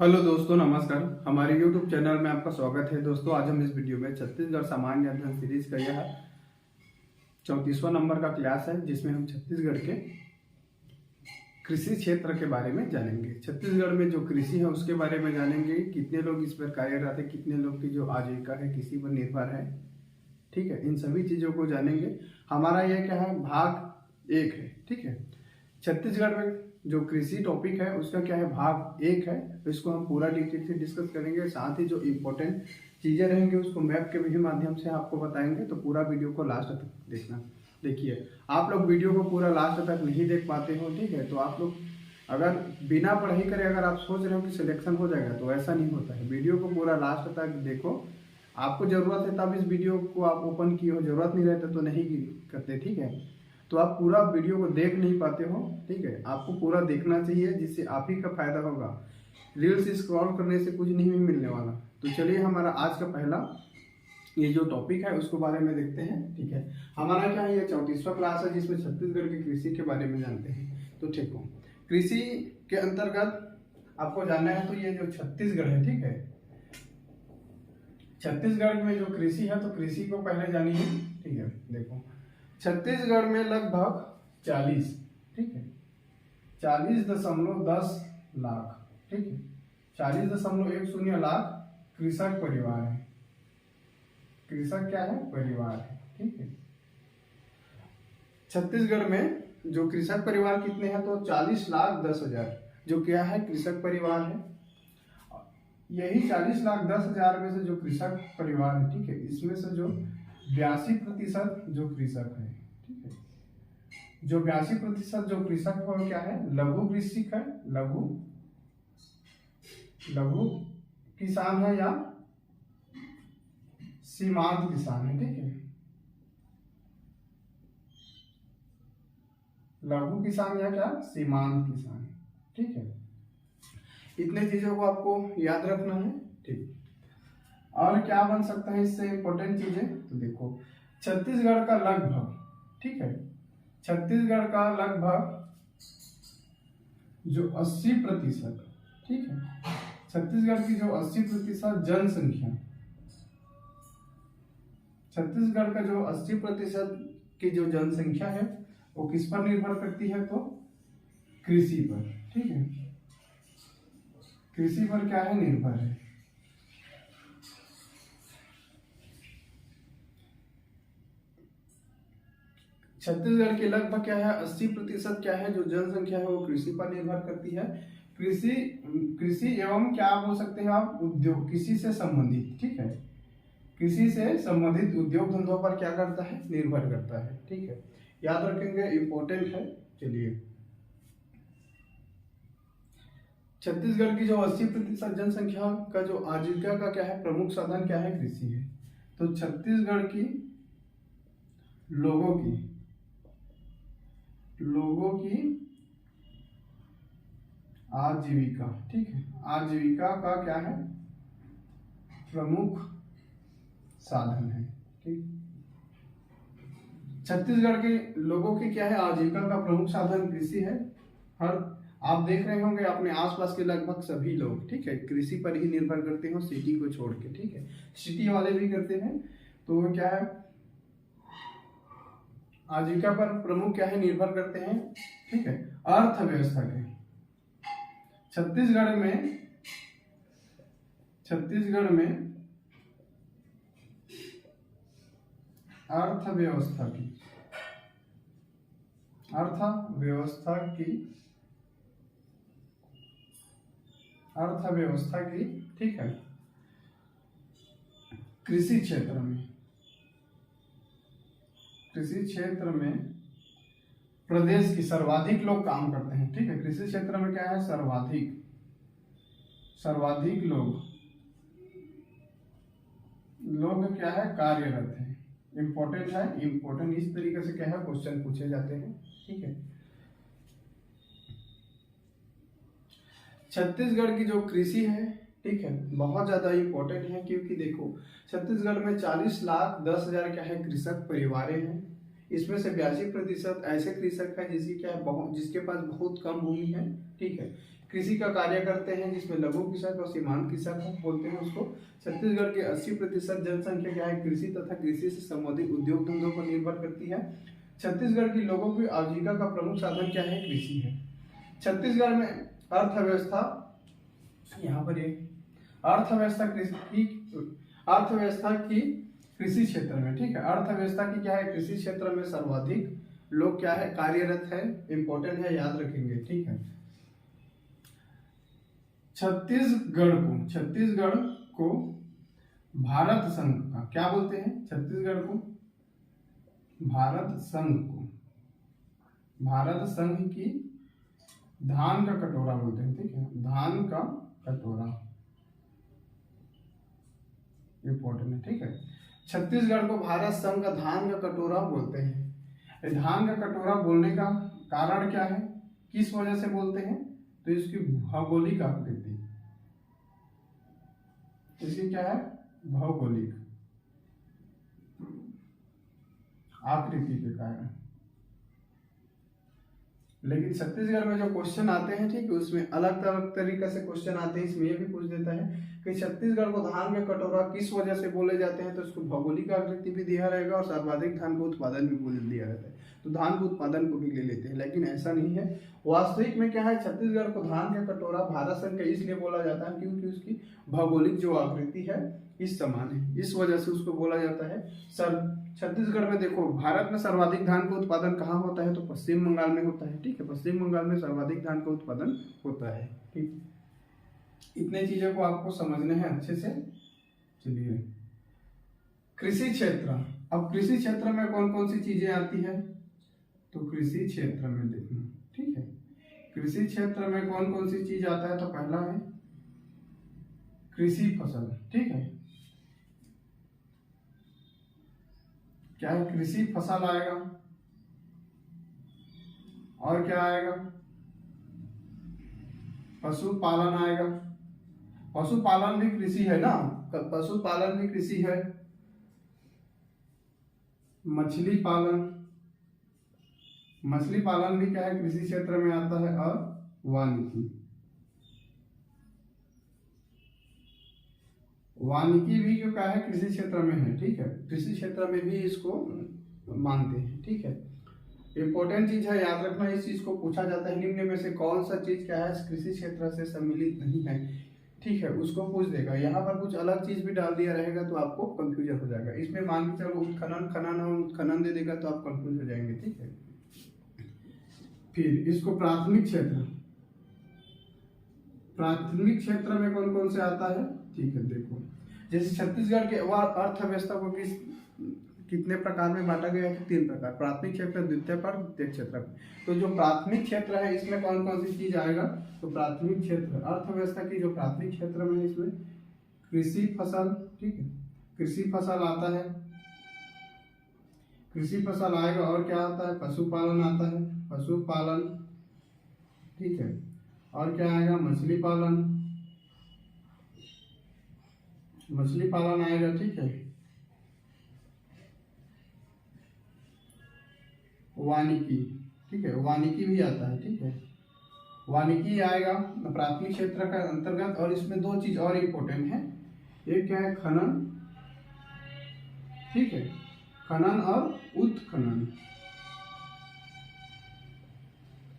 Hello दोस्तों, नमस्कार। हमारे YouTube चैनल में आपका स्वागत है। दोस्तों, आज हम इस वीडियो में छत्तीसगढ़ सामान्य अध्ययन सीरीज का यह 34वां नंबर का क्लास है, जिसमें हम छत्तीसगढ़ के कृषि क्षेत्र के बारे में जानेंगे। छत्तीसगढ़ में जो कृषि है उसके बारे में जानेंगे, कितने लोग इस पर कार्यरत है, कितने लोग की जो आजीविका है किसी पर निर्भर है। ठीक है, इन सभी चीज़ों को जानेंगे। हमारा यह क्या है, भाग 1 है। ठीक है, छत्तीसगढ़ में जो कृषि टॉपिक है उसका क्या है, भाग 1 है। तो इसको हम पूरा डिटेल से डिस्कस करेंगे। साथ ही जो इम्पोर्टेंट चीज़ें रहेंगे उसको मैप के भी माध्यम से आपको बताएंगे। तो पूरा वीडियो को लास्ट तक देखना। देखिए, आप लोग वीडियो को पूरा लास्ट तक नहीं देख पाते हो, ठीक है, तो आप लोग अगर बिना पढ़ाई करे अगर आप सोच रहे हो कि सिलेक्शन हो जाएगा, तो ऐसा नहीं होता है। वीडियो को पूरा लास्ट तक देखो। आपको ज़रूरत है तब इस वीडियो को आप ओपन किए हो, ज़रूरत नहीं रहता तो नहीं करते। ठीक है, तो आप पूरा वीडियो को देख नहीं पाते हो। ठीक है, आपको पूरा देखना चाहिए, जिससे आप ही का फायदा होगा। रील्स स्क्रॉल करने से कुछ नहीं मिलने वाला। तो चलिए, हमारा आज का पहला ये जो टॉपिक है उसके बारे में देखते हैं। ठीक है, हमारा क्या है, ये 34वां क्लास है, जिसमें छत्तीसगढ़ की कृषि के बारे में जानते हैं। तो ठीक हो, कृषि के अंतर्गत आपको जानना है तो ये जो छत्तीसगढ़ है, ठीक है, छत्तीसगढ़ में जो कृषि है, तो कृषि को पहले जानिए। ठीक है, देखो, छत्तीसगढ़ में लगभग 40, ठीक है, 40.10 लाख, ठीक है, 40.10 लाख कृषक परिवार है। कृषक क्या है, परिवार है। ठीक है, छत्तीसगढ़ में जो कृषक परिवार कितने हैं, तो 40,10,000 जो क्या है, कृषक परिवार है। यही 40,10,000 में से जो कृषक परिवार है, ठीक है, इसमें से जो 82% जो कृषक है, ठीक है, जो 82% जो कृषक है वो क्या है, लघु कृषक है। लघु किसान है या सीमांत किसान है। ठीक है, लघु किसान या क्या, सीमांत किसान। ठीक है, इतने चीजों को आपको याद रखना है। ठीक, और क्या बन सकता है इससे इंपॉर्टेंट चीजें, तो देखो, छत्तीसगढ़ का लगभग, ठीक है, छत्तीसगढ़ का लगभग जो 80%, ठीक है, छत्तीसगढ़ की जो 80% जनसंख्या, छत्तीसगढ़ का जो 80% की जो जनसंख्या है वो किस पर निर्भर करती है, तो कृषि पर। ठीक है, कृषि पर क्या है, निर्भर है। छत्तीसगढ़ के लगभग क्या है, 80% क्या है, जो जनसंख्या है वो कृषि पर निर्भर करती है। कृषि कृषि एवं क्या बोल सकते हैं आप, उद्योग, कृषि से संबंधित। ठीक है, कृषि से संबंधित उद्योग धंधों पर क्या करता है, निर्भर करता है। ठीक है, याद रखेंगे, इंपॉर्टेंट है। चलिए, छत्तीसगढ़ की जो 80% जनसंख्या का जो आजीविका का क्या है, प्रमुख साधन क्या है, कृषि है। तो छत्तीसगढ़ की लोगों की आजीविका, ठीक है, आजीविका का क्या है, प्रमुख साधन है। ठीक, छत्तीसगढ़ के लोगों की क्या है, आजीविका का प्रमुख साधन कृषि है। हर आप देख रहे होंगे अपने आसपास के लगभग सभी लोग, ठीक है, कृषि पर ही निर्भर करते हो, सिटी को छोड़ के। ठीक है, सिटी वाले भी करते हैं। तो वो क्या है, आजीविका पर प्रमुख क्या है, निर्भर करते हैं। ठीक है, अर्थव्यवस्था के छत्तीसगढ़ में अर्थव्यवस्था की, ठीक है, कृषि क्षेत्र में प्रदेश की सर्वाधिक लोग काम करते हैं। ठीक है, कृषि क्षेत्र में क्या है, सर्वाधिक लोग क्या है, कार्यरत है। इंपॉर्टेंट है, इंपॉर्टेंट इस तरीके से क्या है, क्वेश्चन पूछे जाते हैं। ठीक है, छत्तीसगढ़ की जो कृषि है, ठीक है, बहुत ज्यादा इंपॉर्टेंट है, क्योंकि देखो, छत्तीसगढ़ में 40,10,000 क्या है, कृषक परिवारें हैं। इसमें से 82% ऐसे कृषक है जिसकी क्या है, जिसके पास बहुत कम भूमि है। ठीक है, कृषि का कार्य करते हैं, जिसमें लघु कृषक और सीमांत कृषक बोलते हैं उसको। छत्तीसगढ़ की 80% जनसंख्या क्या है, कृषि तथा कृषि से संबंधित उद्योग धंधों पर निर्भर करती है। छत्तीसगढ़ की लोगों की आजीविका का प्रमुख साधन क्या है, कृषि है। छत्तीसगढ़ में अर्थव्यवस्था, यहाँ पर ये अर्थव्यवस्था की कृषि क्षेत्र में, ठीक है, अर्थव्यवस्था की क्या है, कृषि क्षेत्र में सर्वाधिक लोग क्या है, कार्यरत है, इंपॉर्टेंट है, याद रखेंगे, ठीक है। छत्तीसगढ़ को भारत संघ का क्या बोलते हैं, छत्तीसगढ़ को भारत संघ की धान का कटोरा बोलते हैं, ठीक है, धान का कटोरा इंपॉर्टेंट है, ठीक है। छत्तीसगढ़ को भारत संघ का धान का कटोरा बोलते हैं। धान का कटोरा बोलने का कारण क्या है, किस वजह से बोलते हैं, तो इसकी भौगोलिक आकृति, इसकी क्या है, भौगोलिक आकृति के कारण। लेकिन छत्तीसगढ़ में जो क्वेश्चन आते हैं, ठीक है, उसमें अलग अलग तरीके से क्वेश्चन आते हैं। इसमें ये भी पूछ देता है कि छत्तीसगढ़ को धान का कटोरा किस वजह से बोले जाते हैं, तो उसको भौगोलिक आकृति भी दिया रहेगा और सर्वाधिक धान का उत्पादन भी बोल दिया रहता है, तो धान के उत्पादन को भी ले लेते हैं। लेकिन ऐसा नहीं है, वास्तविक में क्या है, छत्तीसगढ़ को धान का कटोरा भारत संघ का इसलिए बोला जाता है क्योंकि उसकी भौगोलिक जो आकृति है इस समान है, इस वजह से उसको बोला जाता है। सर छत्तीसगढ़ में देखो, भारत में सर्वाधिक धान का उत्पादन कहाँ होता है, तो पश्चिम बंगाल में होता है, ठीक है, पश्चिम बंगाल में सर्वाधिक धान का उत्पादन होता है, ठीक। इतने चीजों को आपको समझने हैं अच्छे से। चलिए, कृषि क्षेत्र। अब कृषि क्षेत्र में कौन कौन सी चीजें आती है, तो कृषि क्षेत्र में देखना, ठीक है, कृषि क्षेत्र में कौन कौन सी चीज आता है, तो पहला है कृषि फसल, ठीक है, क्या है, कृषि फसल आएगा, और क्या आएगा, पशुपालन आएगा, पशुपालन भी कृषि है ना, पशुपालन भी कृषि है, मछली पालन भी क्या है, कृषि क्षेत्र में आता है, और वानिकी भी जो क्या है, कृषि क्षेत्र में है, ठीक है, कृषि क्षेत्र में भी इसको मानते हैं, ठीक है। इंपॉर्टेंट चीज है, याद रखना, इस चीज को पूछा जाता है, निम्न में से कौन सा चीज क्या है, कृषि क्षेत्र से सम्मिलित नहीं है, ठीक है, उसको पूछ देगा। यहाँ पर कुछ अलग चीज भी डाल दिया रहेगा तो आपको कंफ्यूजन हो जाएगा। इसमें मान के चलो उत्खनन दे देगा तो आप कंफ्यूज हो जाएंगे, ठीक है। फिर इसको प्राथमिक क्षेत्र में कौन कौन से आता है, ठीक है, देखो, जैसे छत्तीसगढ़ के अर्थव्यवस्था को कितने प्रकार में बांटा गया है, 3 प्रकार, प्राथमिक क्षेत्र, द्वितीय क्षेत्र। तो जो प्राथमिक क्षेत्र है इसमें कौन कौन सी चीज आएगा, तो प्राथमिक क्षेत्र, अर्थव्यवस्था की जो प्राथमिक क्षेत्र में इसमें कृषि फसल, ठीक है, कृषि फसल आता है, कृषि फसल आएगा, और क्या आता है, पशुपालन आता है, पशुपालन, ठीक है, और क्या आएगा, मछली पालन आएगा, ठीक है, वानिकी, ठीक है, वानिकी भी आता है, ठीक है, वानिकी आएगा प्राथमिक क्षेत्र का अंतर्गत। और इसमें 2 चीज और इम्पोर्टेंट है, एक क्या है, खनन, ठीक है, खनन और उत्खनन,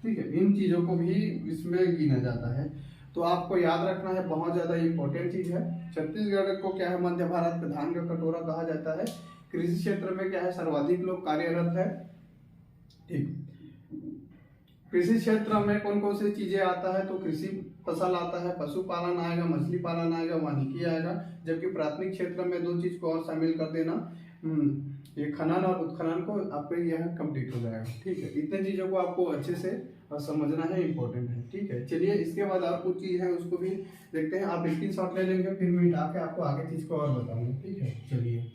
ठीक है, इन चीजों को भी इसमें गिना जाता है। तो आपको याद रखना है, बहुत ज्यादा इंपॉर्टेंट चीज है। छत्तीसगढ़ को क्या है, मध्य भारत में धान का कटोरा कहा जाता है। कृषि क्षेत्र में क्या है, सर्वाधिक लोग कार्यरत है, ठीक। कृषि क्षेत्र में कौन कौन सी चीजें आता है, तो कृषि फसल आता है, पशुपालन आएगा, मछली पालन आएगा, वानिकी आएगा। जबकि प्राथमिक क्षेत्र में 2 चीज को और शामिल कर देना, ये खनन और उत्खनन को आपको यह कंप्लीट हो जाएगा, ठीक है। इतने चीजों को आपको अच्छे से समझना है, इंपॉर्टेंट है, ठीक है। चलिए, इसके बाद और कुछ चीज है उसको भी देखते हैं। आप स्क्रीनशॉट ले लेंगे, फिर मैं आके आपको आगे चीज को और बताऊंगा, ठीक है। चलिए,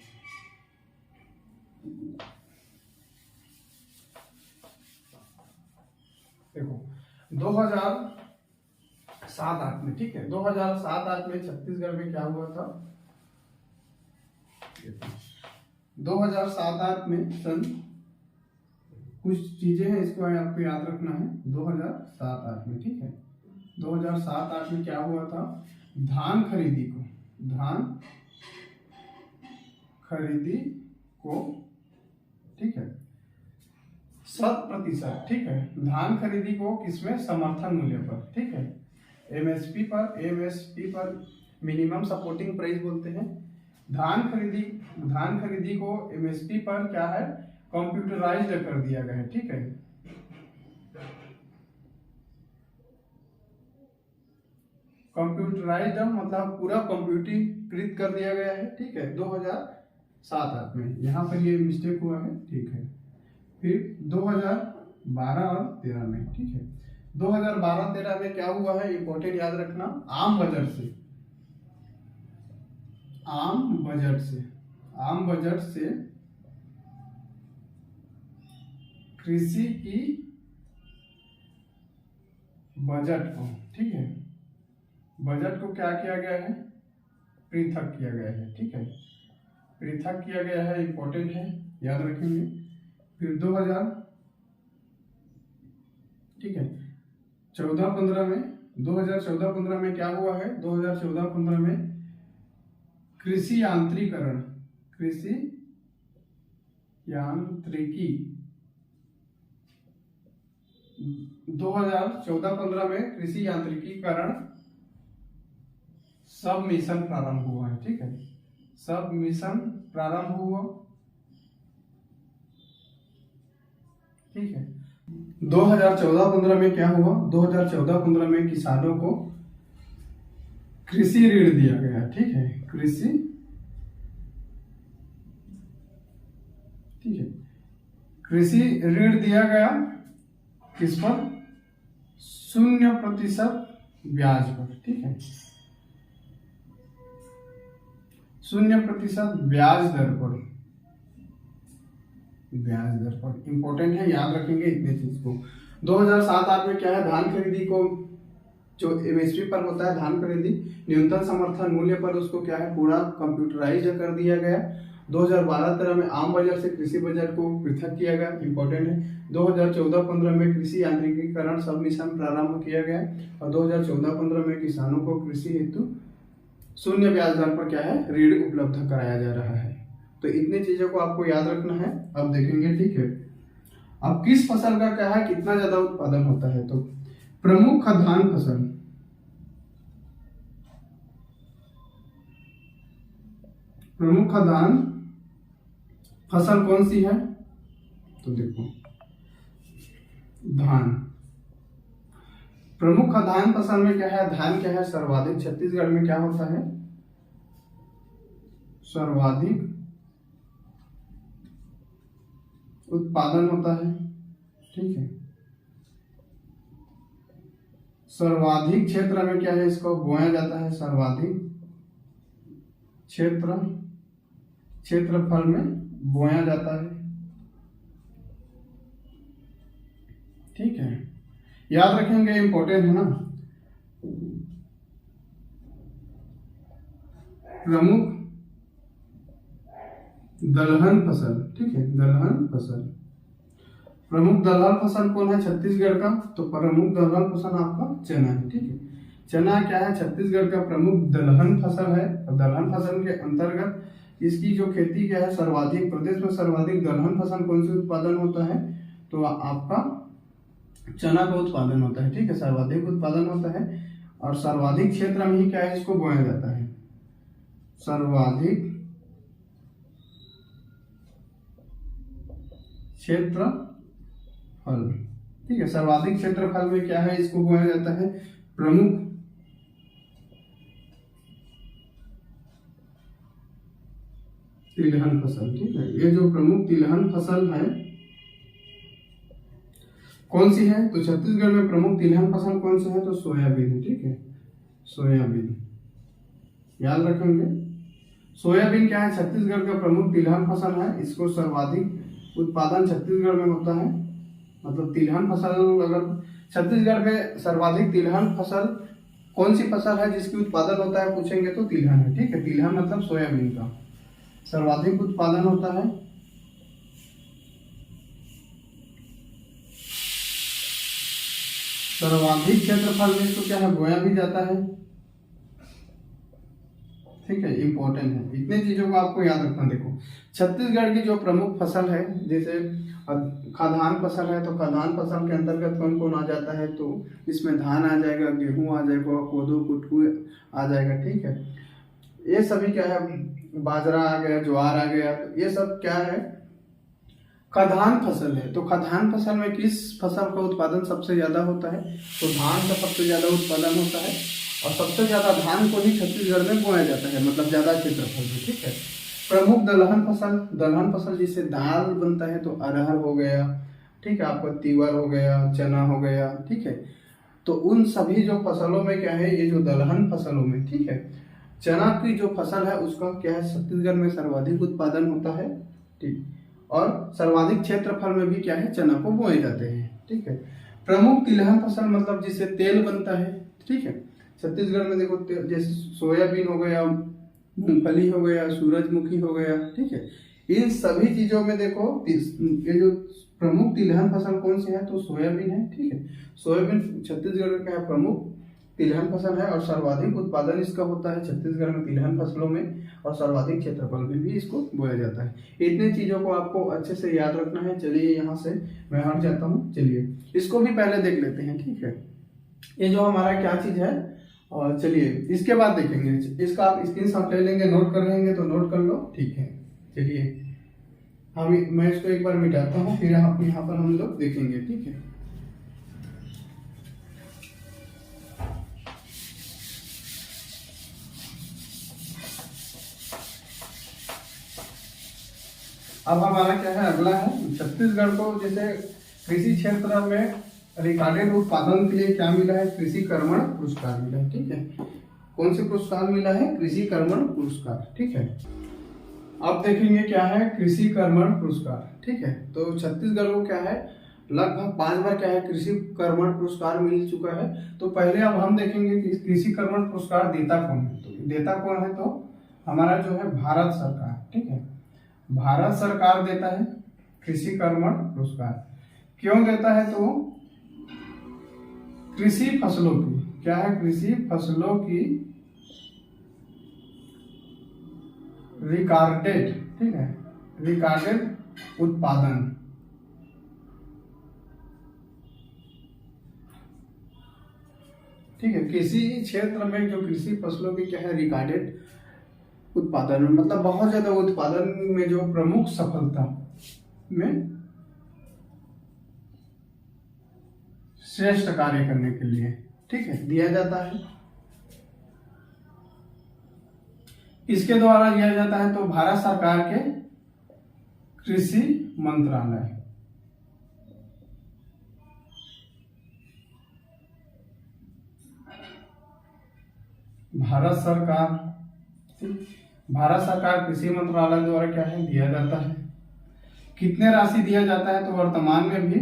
देखो 2007-8 में, ठीक है, 2007-8 में छत्तीसगढ़ में क्या हुआ था, 2007-8 में कुछ चीजें हैं, इसको आपको याद रखना है, 2007-8 में, ठीक है, 2007-8 में क्या हुआ था, धान खरीदी को, ठीक है, 100%, ठीक है, धान खरीदी को किसमें, समर्थन मूल्य पर, ठीक है, एमएसपी पर मिनिमम सपोर्टिंग प्राइस बोलते हैं। धान खरीदी को एमएसपी पर क्या है, कंप्यूटराइज्ड कर दिया गया है, ठीक है। कंप्यूटराइज्ड मतलब पूरा कंप्यूटरीकृत कर दिया गया है, ठीक है, 2007-8 में। यहाँ पर ये मिस्टेक हुआ है, ठीक है। फिर 2012 और 13 में, ठीक है, 2012-13 में क्या हुआ है, इंपॉर्टेंट याद रखना, आम बजट से कृषि की बजट को, ठीक है, बजट को क्या किया गया है, पृथक किया गया है, ठीक है, पृथक किया गया है, इंपॉर्टेंट है, याद रखेंगे। फिर 2000, ठीक है, 2014-15 में क्या हुआ है, 2014-15 में कृषि यांत्रिकी 2014-15 में कृषि यांत्रिकीकरण सब मिशन प्रारंभ हुआ है, ठीक है, सब मिशन प्रारंभ हुआ, ठीक है। 2014-15 में क्या हुआ, 2014-15 में किसानों को कृषि ऋण दिया गया, ठीक है, कृषि, ठीक है, कृषि ऋण दिया गया किस पर, 0% ब्याज पर, ठीक है, 0% ब्याज दर पर, इंपॉर्टेंट है, याद रखेंगे इतने चीज को। 2007-8 में क्या है, धान खरीदी को जो एमएसपी पर होता है, धान खरीदी न्यूनतम समर्थन मूल्य पर, उसको क्या है, पूरा कंप्यूटराइज कर दिया गया। 2012-13 में आम बजट से कृषि बजट को पृथक किया गया, इंपॉर्टेंट है। 2014-15 में कृषि यांत्रिकीकरण सब मिशन प्रारंभ किया गया और 2014-15 में किसानों को कृषि हेतु 0 ब्याज दर पर क्या है, ऋण उपलब्ध कराया जा रहा है। तो इतनी चीजों को आपको याद रखना है। अब देखेंगे, ठीक है, अब किस फसल का क्या है, कितना ज्यादा उत्पादन होता है। तो प्रमुख खाद्यान्न फसल कौन सी है, तो देखो धान। प्रमुख खाद्यान्न फसल में क्या है, धान क्या है, सर्वाधिक, छत्तीसगढ़ में क्या होता है, सर्वाधिक उत्पादन होता है, ठीक है। सर्वाधिक क्षेत्र में क्या है, इसको बोया जाता है, सर्वाधिक क्षेत्रफल में बोया जाता है, ठीक है, याद रखेंगे, इंपॉर्टेंट है ना। प्रमुख दलहन फसल, ठीक है, दलहन फसल, प्रमुख दलहन फसल कौन है छत्तीसगढ़ का, तो प्रमुख दलहन फसल आपका चना है, ठीक है। चना क्या है, छत्तीसगढ़ का प्रमुख दलहन फसल है और दलहन फसल के अंतर्गत इसकी जो खेती क्या है, सर्वाधिक, प्रदेश में सर्वाधिक दलहन फसल कौन सी उत्पादन होता है, तो आपका चना का उत्पादन होता है, ठीक है, सर्वाधिक उत्पादन होता है और सर्वाधिक क्षेत्र में ही क्या है, इसको बोया जाता है, सर्वाधिक क्षेत्रफल, ठीक है, सर्वाधिक क्षेत्रफल में क्या है, इसको बोया जाता है प्रमुख तिलहन फसल, ठीक है। ये जो प्रमुख तिलहन फसल है कौन सी है, तो छत्तीसगढ़ में प्रमुख तिलहन फसल कौन सी है, तो सोयाबीन है, ठीक है, सोयाबीन, याद रखेंगे। सोयाबीन क्या है, छत्तीसगढ़ का प्रमुख तिलहन फसल है, इसको सर्वाधिक उत्पादन छत्तीसगढ़ में होता है, मतलब तिलहन फसल, अगर छत्तीसगढ़ में सर्वाधिक तिलहन फसल कौन सी फसल है जिसकी उत्पादन होता है पूछेंगे तो तिलहन है, ठीक है, तिलहन मतलब सोयाबीन का सर्वाधिक उत्पादन होता है। सर्वाधिक क्षेत्रफल में इसको क्या है, बोया भी जाता है। ठीक है, इंपॉर्टेंट है, इतने चीजों को आपको याद रखना। देखो छत्तीसगढ़ की जो प्रमुख फसल है, जैसे खाद्यान्न फसल है, तो खाद्यान्न फसल के अंतर्गत कौन कौन आ जाता है, तो इसमें धान आ जाएगा, गेहूं आ जाएगा, कोदो कुटकू आ जाएगा। ठीक है, ये सभी क्या है, बाजरा आ गया, ज्वार आ गया, तो ये सब क्या है, खाद्यान्न फसल है। तो खाद्यान्न फसल में किस फसल का उत्पादन सबसे ज्यादा होता है, तो धान का सबसे ज्यादा उत्पादन होता है, और सबसे ज्यादा धान को ही छत्तीसगढ़ में बोया जाता है, मतलब ज्यादा क्षेत्रफल में। ठीक है, प्रमुख दलहन फसल जिससे दाल बनता है, तो अरहर हो गया, ठीक है, आपका तीवर हो गया, चना हो गया। ठीक है, तो उन सभी जो फसलों में क्या है, ये जो दलहन फसलों में, ठीक है, चना की जो फसल है उसका क्या है, छत्तीसगढ़ में सर्वाधिक उत्पादन होता है। ठीक, और सर्वाधिक क्षेत्रफल में भी क्या है, चना को बोए जाते हैं। ठीक है, प्रमुख तिलहन फसल मतलब जिससे तेल बनता है। ठीक है, छत्तीसगढ़ में देखो जैसे सोयाबीन हो गया, मूंगफली हो गया, सूरजमुखी हो गया। ठीक है, इन सभी चीजों में देखो ये जो प्रमुख तिलहन फसल कौन सी है, तो सोयाबीन है। ठीक है, सोयाबीन छत्तीसगढ़ का प्रमुख तिलहन फसल है, और सर्वाधिक उत्पादन इसका होता है छत्तीसगढ़ में तिलहन फसलों में, और सर्वाधिक क्षेत्रफल में भी इसको बोया जाता है। इतने चीजों को आपको अच्छे से याद रखना है। चलिए यहाँ से मैं हट जाता हूँ, चलिए इसको भी पहले देख लेते हैं। ठीक है, ये जो हमारा क्या चीज है, और चलिए इसके बाद देखेंगे। इसका आप स्क्रीनशॉट ले लेंगे, नोट कर लेंगे तो नोट कर लो। ठीक है, चलिए मैं इसको एक बार मिटाता हूँ, फिर यहाँ पर हम लोग देखेंगे। ठीक है, अब हमारा क्या है, अगला है छत्तीसगढ़ को जैसे कृषि क्षेत्र में रिकॉर्डेड उत्पादन के लिए क्या मिला है, कृषि कर्मण पुरस्कार मिला है। ठीक है, कौन से पुरस्कार मिला है, कृषि कर्मण पुरस्कार। ठीक है, अब देखेंगे क्या है कृषि कर्मण पुरस्कार। ठीक है, तो छत्तीसगढ़ को क्या है, लगभग 5 बार क्या है, कृषि कर्मण पुरस्कार मिल चुका है। तो पहले अब हम देखेंगे कि कृषि कर्मण पुरस्कार देता कौन है। तो देता कौन है, तो हमारा जो है भारत सरकार। ठीक है, भारत सरकार देता है कृषि कर्मण पुरस्कार। क्यों देता है, तो कृषि फसलों की क्या है, कृषि फसलों की रिकॉर्डेड, ठीक है, रिकॉर्डेड उत्पादन, ठीक है, कृषि क्षेत्र में जो कृषि फसलों की क्या है, रिकॉर्डेड उत्पादन, मतलब बहुत ज्यादा उत्पादन में जो प्रमुख सफलता में श्रेष्ठ कार्य करने के लिए, ठीक है, दिया जाता है। इसके द्वारा दिया जाता है, तो भारत सरकार के कृषि मंत्रालय, भारत सरकार कृषि मंत्रालय द्वारा क्या है, दिया जाता है। कितने राशि दिया जाता है, तो वर्तमान में भी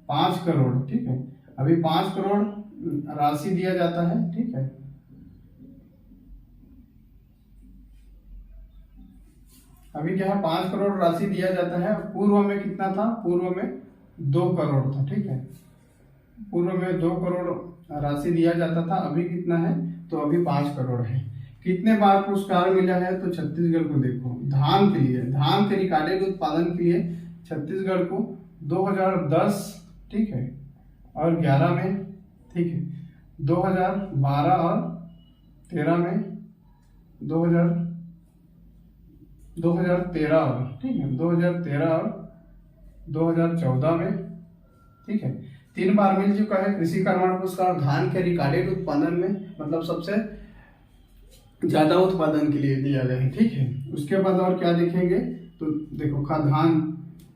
5 करोड़, ठीक है, अभी 5 करोड़ राशि दिया जाता है। ठीक है, अभी क्या है, 5 करोड़ राशि दिया जाता है। पूर्व में कितना था, पूर्व में 2 करोड़ था। ठीक है, पूर्व में 2 करोड़ राशि दिया जाता था, अभी कितना है, तो अभी 5 करोड़ है। कितने बार पुरस्कार मिला है, तो छत्तीसगढ़ को देखो, धान के लिए, धान के रिकॉर्डेड उत्पादन के लिए छत्तीसगढ़ को 2010, ठीक है, और 11 में, ठीक है, 2012 और 13 में, 2013 और, ठीक है, 2013 और 2014 में, ठीक है, 3 बार मिल चुका है कृषि कर्मण पुरस्कार धान के रिकॉर्डेड उत्पादन में, मतलब सबसे ज्यादा उत्पादन के लिए दिया गया है। ठीक है, उसके बाद और क्या देखेंगे, तो देखो खाद्यान्न,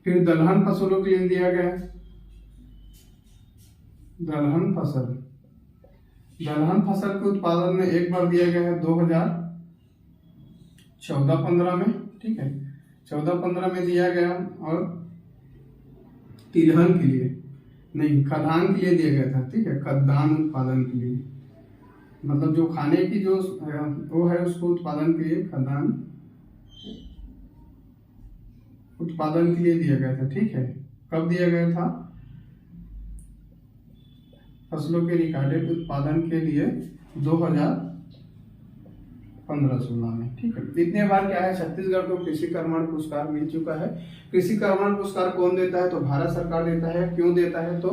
फिर दलहन फसलों के लिए दिया गया है, दलहन फसल के उत्पादन में एक बार दिया गया है 2014-15 में, ठीक है, 14-15 में दिया गया, और तिलहन के लिए नहीं, खाद्यान्न के लिए दिया गया था। ठीक है, खाद्यान्न उत्पादन के लिए, मतलब जो खाने की जो वो है उसको उत्पादन के लिए खाद्यान्न उत्पादन के लिए दिया गया था। ठीक है, कब दिया गया था, फसलों के रिकॉर्डेड उत्पादन के लिए 2015-16 में, ठीक है। इतने बार क्या है, छत्तीसगढ़ को कृषि कर्मण पुरस्कार मिल चुका है। कृषि कर्मण पुरस्कार कौन देता है, तो भारत सरकार देता है। क्यों देता है, तो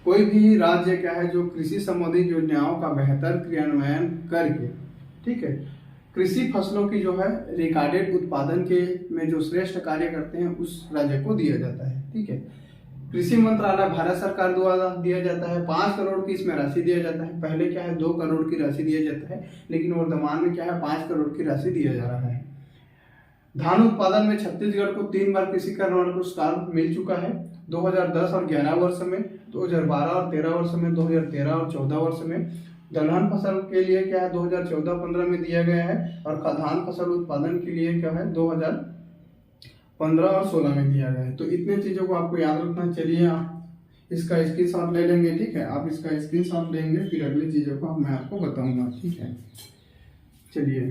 कोई भी राज्य क्या है जो कृषि संबंधित योजनाओं का बेहतर क्रियान्वयन करके, ठीक है, कृषि फसलों की जो है रिकॉर्डेड उत्पादन के में जो श्रेष्ठ कार्य करते हैं उस राज्य को दिया जाता है, ठीक है। कृषि मंत्रालय भारत सरकार द्वारा दिया जाता है। 5 करोड़ की इसमें राशि दिया जाता है। पहले क्या है 2 करोड़ की राशि दिया जाता है, लेकिन वर्तमान में क्या है 5 करोड़ की राशि दिया जा रहा है। धान उत्पादन में छत्तीसगढ़ को 3 बार कृषि कर्मण पुरस्कार मिल चुका है। 2010 और 11 वर्ष में, 2012 और 13 वर्ष में, 2013 और 14 वर्ष में। दलहन फसल के लिए क्या है 2014-15 में दिया गया है, और खाद्यान्न फसल उत्पादन के लिए क्या है 2015 और 16 में दिया गया है। तो इतने चीजों को आपको याद रखना। चलिए आप इसका स्क्रीनशॉट ले लेंगे, ठीक है। आप इसका स्क्रीनशॉट लेंगे, फिर अगली चीजों को मैं आपको बताऊंगा, ठीक है। चलिए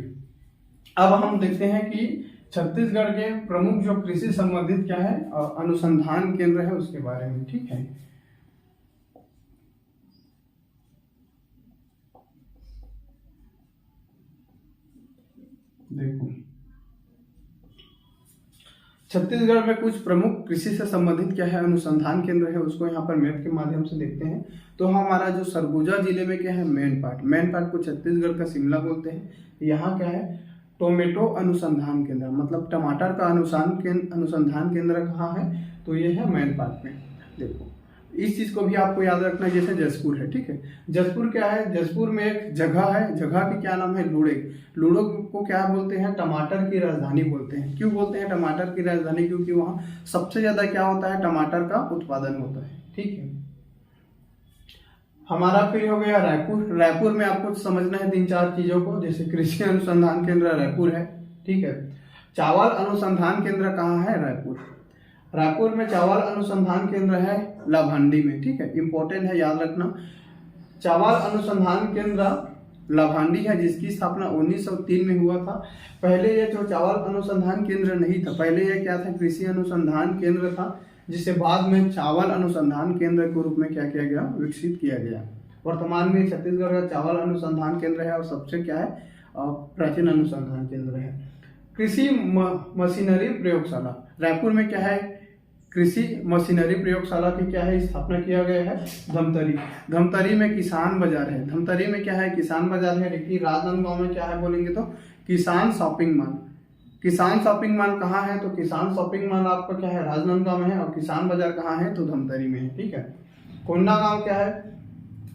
अब हम देखते हैं कि छत्तीसगढ़ के प्रमुख जो कृषि संबंधित क्या है अनुसंधान केंद्र है उसके बारे में, ठीक है। देखो छत्तीसगढ़ में कुछ प्रमुख कृषि से संबंधित क्या है अनुसंधान केंद्र है, उसको यहाँ पर मैप के माध्यम से देखते हैं। तो हमारा जो सरगुजा जिले में क्या है मेन पार्ट को छत्तीसगढ़ का शिमला बोलते हैं। यहाँ क्या है टोमेटो अनुसंधान केंद्र, मतलब टमाटर का अनुसंधान केंद्र कहाँ है, तो ये है मेन पार्ट में। देखो इस चीज को भी आपको याद रखना है, जैसे जसपुर है, ठीक है। जसपुर क्या है, जसपुर में एक जगह है, जगह की क्या नाम है लुड़ेग। लुड़ेग को क्या बोलते हैं, टमाटर की राजधानी बोलते हैं। क्यों बोलते हैं टमाटर की राजधानी, क्योंकि वहाँ सबसे ज्यादा क्या होता है टमाटर का उत्पादन होता है, ठीक है। हमारा फिर हो गया रायपुर। रायपुर में आपको समझना है 3-4 चीजों को, जैसे कृषि अनुसंधान केंद्र रायपुर है, ठीक है। चावल अनुसंधान केंद्र कहाँ है, रायपुर। रायपुर में चावल अनुसंधान केंद्र है लाभांडी में, ठीक है। इंपॉर्टेंट है, याद रखना। चावल अनुसंधान केंद्र लाभांडी है, जिसकी स्थापना 1903 में हुआ था। पहले ये जो चावल अनुसंधान केंद्र नहीं था, पहले ये क्या था कृषि अनुसंधान केंद्र था, जिसे बाद में चावल अनुसंधान केंद्र के रूप में क्या किया गया, विकसित किया गया। वर्तमान में छत्तीसगढ़ का चावल अनुसंधान केंद्र है और सबसे क्या है प्राचीन अनुसंधान केंद्र है। कृषि मशीनरी प्रयोगशाला रायपुर में क्या है, कृषि मशीनरी प्रयोगशाला की क्या है स्थापना किया गया है धमतरी। धमतरी में किसान बाजार है, धमतरी में क्या है किसान बाजार है। देखिए राजनांदगांव में क्या है बोलेंगे तो किसान शॉपिंग मॉल। किसान शॉपिंग मॉल कहाँ है, तो किसान शॉपिंग मॉल आपका क्या है राजनांदगांव में है, और किसान बाजार कहाँ है तो धमतरी में है, ठीक है। कोंडागांव क्या है,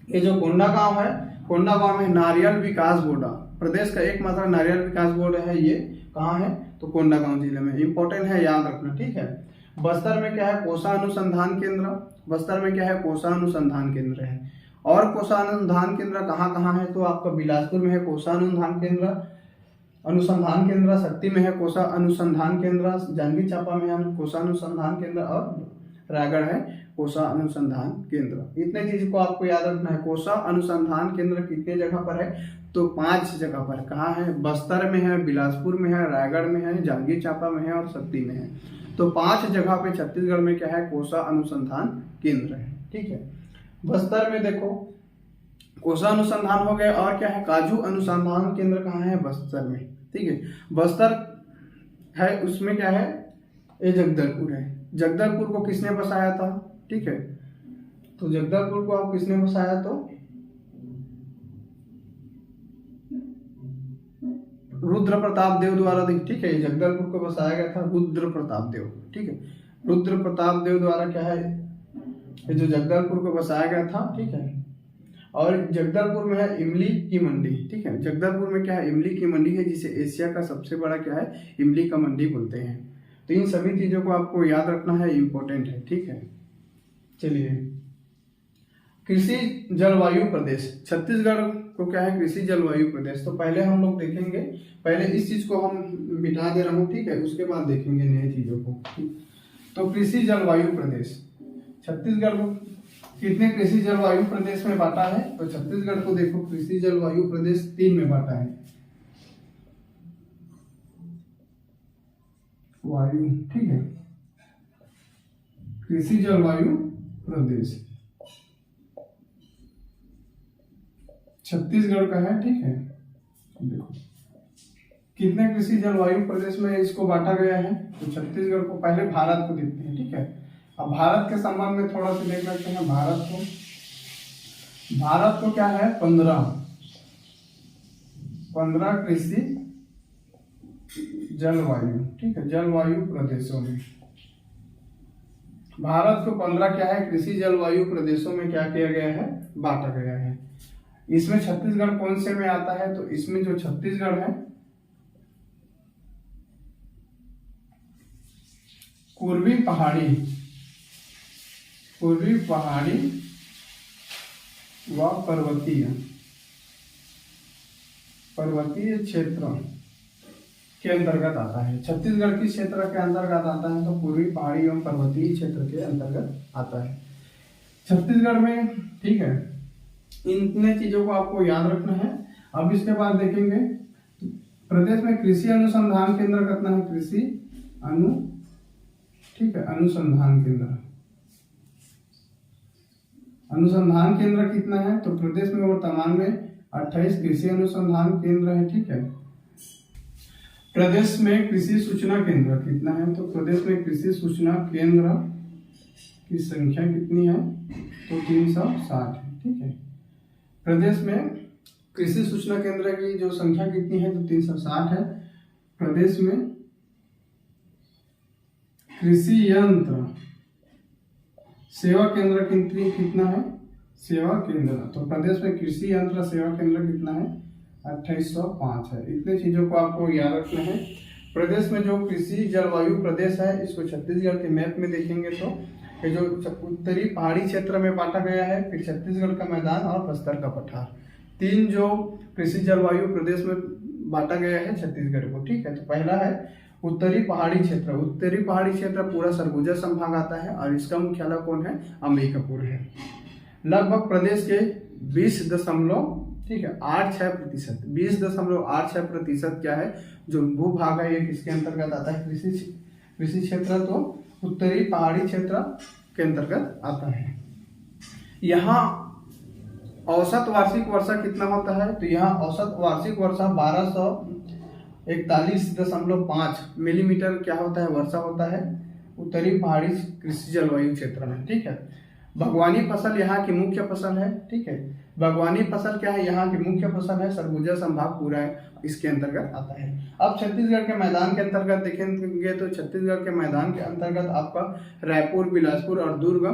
ये जो कोंडागांव है, कोंडागांव में नारियल विकास बोर्ड, प्रदेश का एकमात्र नारियल विकास बोर्ड है, ये कहाँ है तो कोंडागांव जिले में। इंपॉर्टेंट है, याद रखना, ठीक है। बस्तर में क्या है कोसा अनुसंधान केंद्र, बस्तर में क्या है कोसा अनुसंधान केंद्र है। और कोसा अनुसंधान केंद्र कहाँ कहाँ है, तो आपका बिलासपुर में है कोसा अनुसंधान केंद्र, शक्ति में है कोसा अनुसंधान केंद्र, जांजगीर चांपा में है कोसा अनुसंधान केंद्र, और रायगढ़ है कोसा अनुसंधान केंद्र। इतने चीज को आपको याद रखना है। कोसा अनुसंधान केंद्र कितने जगह पर है, तो 5 जगह पर। कहाँ है, बस्तर में है, बिलासपुर में है, रायगढ़ में है, जांजगीर चांपा में है और शक्ति में है। तो 5 जगह पे छत्तीसगढ़ में क्या है कोसा अनुसंधान केंद्र है, ठीक है। बस्तर में देखो कोसा अनुसंधान हो गया, और क्या है काजू अनुसंधान केंद्र कहाँ है, बस्तर में, ठीक है। बस्तर है उसमें क्या है ये जगदलपुर है। जगदलपुर को किसने बसाया था, ठीक है, तो जगदलपुर को आप किसने बसाया, तो रुद्र प्रताप देव द्वारा, ठीक है। जगदलपुर को बसाया गया था रुद्र प्रताप देव, ठीक है। रुद्र प्रताप देव द्वारा क्या है ये जो जगदलपुर को बसाया गया था, ठीक है। और जगदलपुर में है इमली की मंडी, ठीक है। जगदलपुर में क्या है इमली की मंडी है, जिसे एशिया का सबसे बड़ा क्या है इमली का मंडी बोलते हैं। तो इन सभी चीजों को आपको याद रखना है, इंपॉर्टेंट है, ठीक है। चलिए कृषि जलवायु प्रदेश, छत्तीसगढ़ को क्या है कृषि जलवायु प्रदेश। तो पहले हम लोग देखेंगे, पहले इस चीज को हम बिठा दे रहा हूँ, ठीक है, उसके बाद देखेंगे नए चीजों को। तो कृषि जलवायु प्रदेश छत्तीसगढ़ को कितने कृषि जलवायु प्रदेश में बांटा है, तो छत्तीसगढ़ को देखो कृषि जलवायु प्रदेश 3 में बांटा है। वायु, ठीक है, कृषि जलवायु प्रदेश छत्तीसगढ़ का है, ठीक है। देखो कितने कृषि जलवायु प्रदेश में इसको बांटा गया है, तो छत्तीसगढ़ को पहले भारत को देखते हैं, ठीक है। अब भारत के संबंध में थोड़ा सा देख लेते हैं। भारत को क्या है, 15 कृषि जलवायु, ठीक है, जलवायु प्रदेशों में भारत को 15 क्या है, कृषि जलवायु प्रदेशों में क्या किया गया है, बांटा गया है। इसमें छत्तीसगढ़ कौन से में आता है, तो इसमें जो छत्तीसगढ़ है पूर्वी पहाड़ी व पर्वतीय क्षेत्र के अंतर्गत आता है। छत्तीसगढ़ किस क्षेत्र के अंतर्गत आता है, तो पूर्वी पहाड़ी एवं पर्वतीय क्षेत्र के अंतर्गत आता है छत्तीसगढ़ में, ठीक है। इतने चीजों को आपको याद रखना है। अब इसके बाद देखेंगे प्रदेश में कृषि अनुसंधान केंद्र कितना है, ठीक है, अनुसंधान केंद्र कितना है, तो प्रदेश में वर्तमान में 28 कृषि अनुसंधान केंद्र है, ठीक है। प्रदेश में कृषि सूचना केंद्र कितना है, तो प्रदेश में कृषि सूचना केंद्र की संख्या कितनी है, तो 360 है, ठीक है। प्रदेश में कृषि सूचना केंद्र की जो संख्या कितनी है, तो 360 है। प्रदेश में कृषि यंत्र सेवा केंद्र कितना है, सेवा केंद्र, तो प्रदेश में कृषि यंत्र सेवा केंद्र कितना है, 2805 है। इतने चीजों को आपको याद रखना है। प्रदेश में जो कृषि जलवायु प्रदेश है, इसको छत्तीसगढ़ के मैप में देखेंगे तो ये जो उत्तरी पहाड़ी क्षेत्र में बांटा गया है, फिर छत्तीसगढ़ का मैदान और बस्तर का पठार, 3 जो कृषि जलवायु प्रदेश में बांटा गया है छत्तीसगढ़ को, ठीक है। तो पहला है उत्तरी पहाड़ी क्षेत्र। उत्तरी पहाड़ी क्षेत्र पूरा सरगुजा संभाग आता है और इसका मुख्यालय कौन है, अंबिकापुर है। लगभग प्रदेश के 20.86% क्या है, जो भूभाग है, ये किसके अंतर्गत आता है, कृषि क्षेत्र, तो उत्तरी पहाड़ी क्षेत्र के अंतर्गत आता है। यहाँ औसत वार्षिक वर्षा कितना होता है, तो यहाँ औसत वार्षिक वर्षा 1241.5 मिलीमीटर क्या होता है, वर्षा होता है उत्तरी पहाड़ी कृषि जलवायु क्षेत्र में, ठीक है। बागवानी फसल यहाँ की मुख्य फसल है, ठीक है। बागवानी फसल क्या है, यहाँ की मुख्य फसल है, सरगुजा संभाग पूरा इसके अंतर्गत आता है। अब छत्तीसगढ़ के मैदान के अंतर्गत देखेंगे तो छत्तीसगढ़ के मैदान के अंतर्गत आपका रायपुर, बिलासपुर और दुर्ग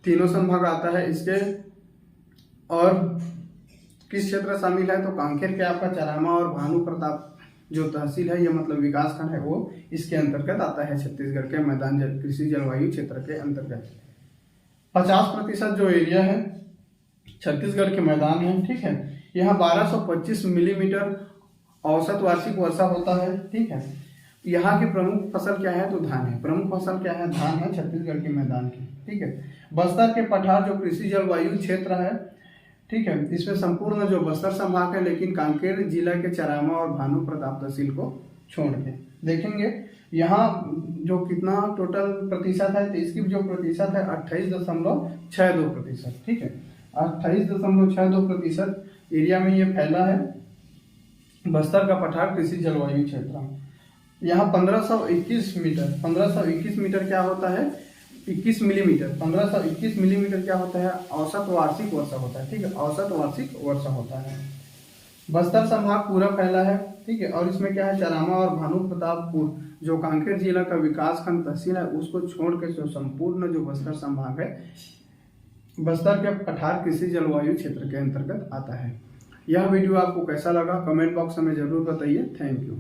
तीनों संभाग आता है इसके। और किस क्षेत्र शामिल है, तो कांकेर के आपका चरामा और भानु प्रताप जो तहसील है, ये मतलब विकास खंड है, वो इसके अंतर्गत आता है छत्तीसगढ़ के मैदान कृषि जलवायु क्षेत्र के अंतर्गत। 50% जो एरिया है छत्तीसगढ़ के मैदान है, ठीक है। यहाँ 1225 मिलीमीटर औसत वार्षिक वर्षा होता है, ठीक है। यहाँ की प्रमुख फसल क्या है, तो धान है। प्रमुख फसल क्या है, धान है छत्तीसगढ़ के मैदान की, ठीक है। बस्तर के पठार जो कृषि जलवायु क्षेत्र है, ठीक है, इसमें संपूर्ण जो बस्तर संभाग है, लेकिन कांकेर जिला के चरामा और भानु प्रताप तहसील को छोड़ के देखेंगे यहाँ जो कितना टोटल प्रतिशत है, तो इसकी जो प्रतिशत है 28.62%, ठीक है। 28.62% एरिया में ये फैला है बस्तर का पठार कृषि जलवायु क्षेत्र। यहाँ 1521 मीटर क्या होता है, 21 मिलीमीटर, 1521 मिलीमीटर क्या होता है, औसत वार्षिक वर्षा होता है, ठीक है, औसत वार्षिक वर्षा होता है। बस्तर संभाग पूरा फैला है, ठीक है। और इसमें क्या है, चरामा और भानु प्रतापपुर जो कांकेर जिला का विकास खंड तहसील है, उसको छोड़ के जो संपूर्ण जो बस्तर संभाग है, बस्तर के पठार कृषि जलवायु क्षेत्र के अंतर्गत आता है। यह वीडियो आपको कैसा लगा, कमेंट बॉक्स में जरूर बताइए। Thank you.